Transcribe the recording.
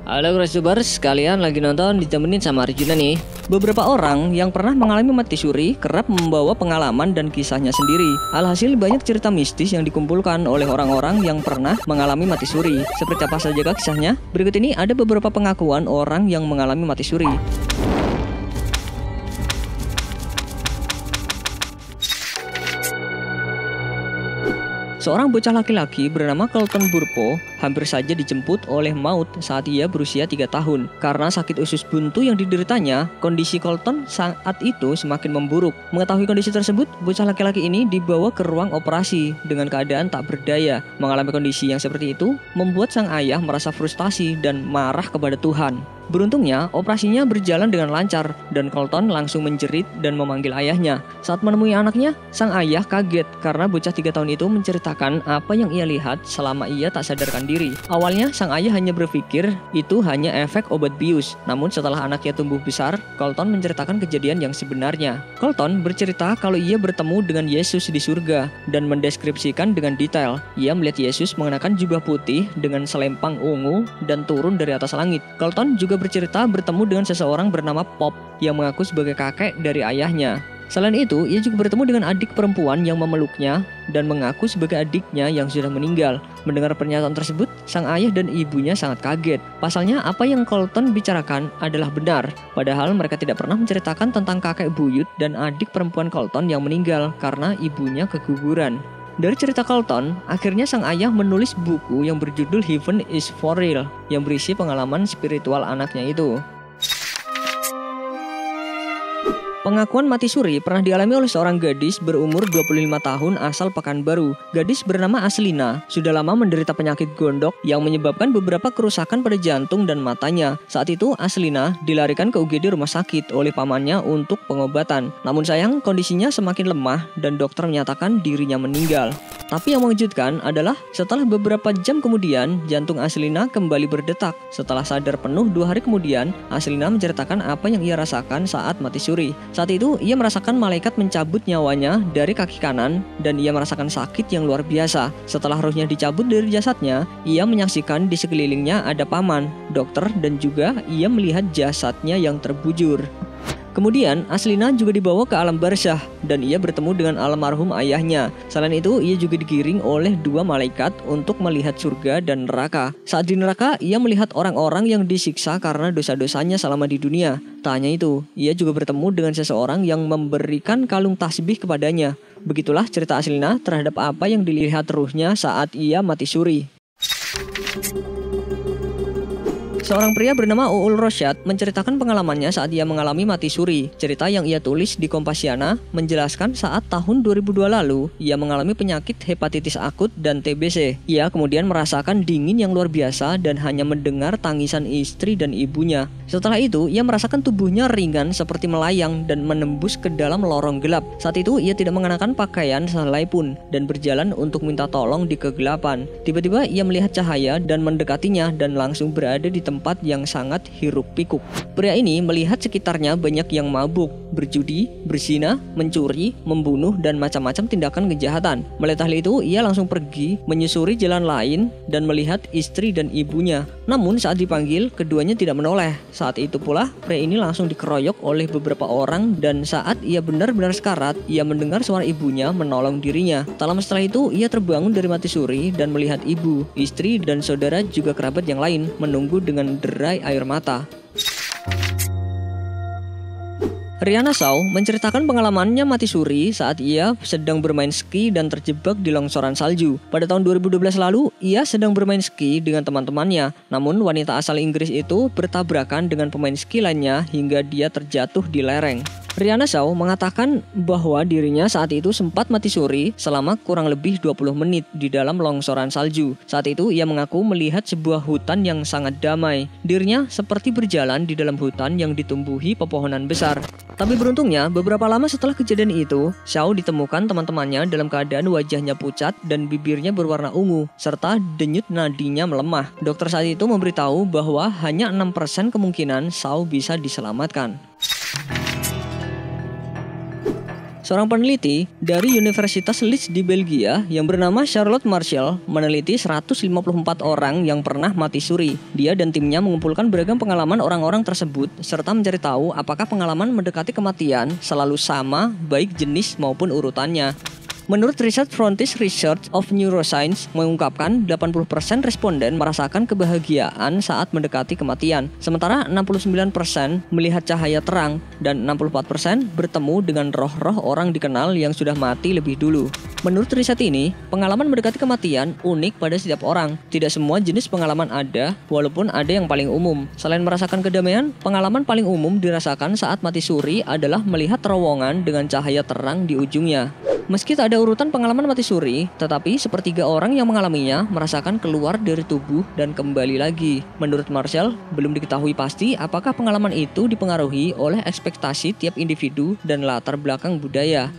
Halo Grasubers, kalian lagi nonton ditemenin sama Arjuna nih. Beberapa orang yang pernah mengalami mati suri kerap membawa pengalaman dan kisahnya sendiri. Alhasil banyak cerita mistis yang dikumpulkan oleh orang-orang yang pernah mengalami mati suri. Seperti apa saja kisahnya? Berikut ini ada beberapa pengakuan orang yang mengalami mati suri. Seorang bocah laki-laki bernama Colton Burpo hampir saja dijemput oleh maut saat ia berusia 3 tahun. Karena sakit usus buntu yang dideritanya, kondisi Colton saat itu semakin memburuk. Mengetahui kondisi tersebut, bocah laki-laki ini dibawa ke ruang operasi dengan keadaan tak berdaya. Mengalami kondisi yang seperti itu membuat sang ayah merasa frustasi dan marah kepada Tuhan. Beruntungnya, operasinya berjalan dengan lancar dan Colton langsung menjerit dan memanggil ayahnya. Saat menemui anaknya, sang ayah kaget karena bocah 3 tahun itu menceritakan apa yang ia lihat selama ia tak sadarkan diri. Awalnya, sang ayah hanya berpikir itu hanya efek obat bius. Namun setelah anaknya tumbuh besar, Colton menceritakan kejadian yang sebenarnya. Colton bercerita kalau ia bertemu dengan Yesus di surga dan mendeskripsikan dengan detail. Ia melihat Yesus mengenakan jubah putih dengan selempang ungu dan turun dari atas langit. Colton juga bercerita bertemu dengan seseorang bernama Pop yang mengaku sebagai kakek dari ayahnya. Selain itu, ia juga bertemu dengan adik perempuan yang memeluknya dan mengaku sebagai adiknya yang sudah meninggal. Mendengar pernyataan tersebut, sang ayah dan ibunya sangat kaget. Pasalnya, apa yang Colton bicarakan adalah benar. Padahal mereka tidak pernah menceritakan tentang kakek buyut dan adik perempuan Colton yang meninggal karena ibunya keguguran. Dari cerita Colton, akhirnya sang ayah menulis buku yang berjudul Heaven is for Real yang berisi pengalaman spiritual anaknya itu. Pengakuan mati suri pernah dialami oleh seorang gadis berumur 25 tahun asal Pekanbaru. Gadis bernama Aslina sudah lama menderita penyakit gondok yang menyebabkan beberapa kerusakan pada jantung dan matanya. Saat itu Aslina dilarikan ke UGD rumah sakit oleh pamannya untuk pengobatan. Namun sayang kondisinya semakin lemah dan dokter menyatakan dirinya meninggal. Tapi yang mengejutkan adalah setelah beberapa jam kemudian jantung Aslina kembali berdetak. Setelah sadar penuh 2 hari kemudian, Aslina menceritakan apa yang ia rasakan saat mati suri. Saat itu, ia merasakan malaikat mencabut nyawanya dari kaki kanan dan ia merasakan sakit yang luar biasa. Setelah rohnya dicabut dari jasadnya, ia menyaksikan di sekelilingnya ada paman, dokter, dan juga ia melihat jasadnya yang terbujur. Kemudian, Aslina juga dibawa ke alam barzah dan ia bertemu dengan almarhum ayahnya. Selain itu, ia juga digiring oleh 2 malaikat untuk melihat surga dan neraka. Saat di neraka, ia melihat orang-orang yang disiksa karena dosa-dosanya selama di dunia. Tak hanya itu, ia juga bertemu dengan seseorang yang memberikan kalung tasbih kepadanya. Begitulah cerita Aslina terhadap apa yang dilihat ruhnya saat ia mati suri. Seorang pria bernama Uul Rosyad menceritakan pengalamannya saat ia mengalami mati suri. Cerita yang ia tulis di Kompasiana menjelaskan saat tahun 2002 lalu, ia mengalami penyakit hepatitis akut dan TBC. Ia kemudian merasakan dingin yang luar biasa dan hanya mendengar tangisan istri dan ibunya. Setelah itu, ia merasakan tubuhnya ringan seperti melayang dan menembus ke dalam lorong gelap. Saat itu, ia tidak mengenakan pakaian sehelai pun dan berjalan untuk minta tolong di kegelapan. Tiba-tiba, ia melihat cahaya dan mendekatinya dan langsung berada di tempat yang sangat hiruk-pikuk. Pria ini melihat sekitarnya banyak yang mabuk, berjudi, berzina, mencuri, membunuh, dan macam-macam tindakan kejahatan. Melihat hal itu, ia langsung pergi menyusuri jalan lain dan melihat istri dan ibunya. Namun saat dipanggil, keduanya tidak menoleh. Saat itu pula, pria ini langsung dikeroyok oleh beberapa orang dan saat ia benar-benar sekarat, ia mendengar suara ibunya menolong dirinya. Tak lama setelah itu, ia terbangun dari mati suri dan melihat ibu, istri, dan saudara juga kerabat yang lain menunggu dengan derai air mata. Rihanna Shaw menceritakan pengalamannya mati suri saat ia sedang bermain ski dan terjebak di longsoran salju. Pada tahun 2012 lalu, ia sedang bermain ski dengan teman-temannya. Namun wanita asal Inggris itu bertabrakan dengan pemain ski lainnya hingga dia terjatuh di lereng. Rihanna Shaw mengatakan bahwa dirinya saat itu sempat mati suri selama kurang lebih 20 menit di dalam longsoran salju. Saat itu ia mengaku melihat sebuah hutan yang sangat damai. Dirinya seperti berjalan di dalam hutan yang ditumbuhi pepohonan besar. Tapi beruntungnya beberapa lama setelah kejadian itu, Shaw ditemukan teman-temannya dalam keadaan wajahnya pucat dan bibirnya berwarna ungu serta denyut nadinya melemah. Dokter saat itu memberitahu bahwa hanya 6% kemungkinan Shaw bisa diselamatkan. Seorang peneliti dari Universitas Leeds di Belgia yang bernama Charlotte Marshall meneliti 154 orang yang pernah mati suri. Dia dan timnya mengumpulkan beragam pengalaman orang-orang tersebut serta mencari tahu apakah pengalaman mendekati kematian selalu sama baik jenis maupun urutannya. Menurut riset Frontiers Research of Neuroscience mengungkapkan 80% responden merasakan kebahagiaan saat mendekati kematian, sementara 69% melihat cahaya terang dan 64% bertemu dengan roh-roh orang dikenal yang sudah mati lebih dulu. Menurut riset ini, pengalaman mendekati kematian unik pada setiap orang. Tidak semua jenis pengalaman ada, walaupun ada yang paling umum. Selain merasakan kedamaian, pengalaman paling umum dirasakan saat mati suri adalah melihat terowongan dengan cahaya terang di ujungnya. Meski tak ada urutan pengalaman mati suri, tetapi sepertiga orang yang mengalaminya merasakan keluar dari tubuh dan kembali lagi. Menurut Marshall, belum diketahui pasti apakah pengalaman itu dipengaruhi oleh ekspektasi tiap individu dan latar belakang budaya.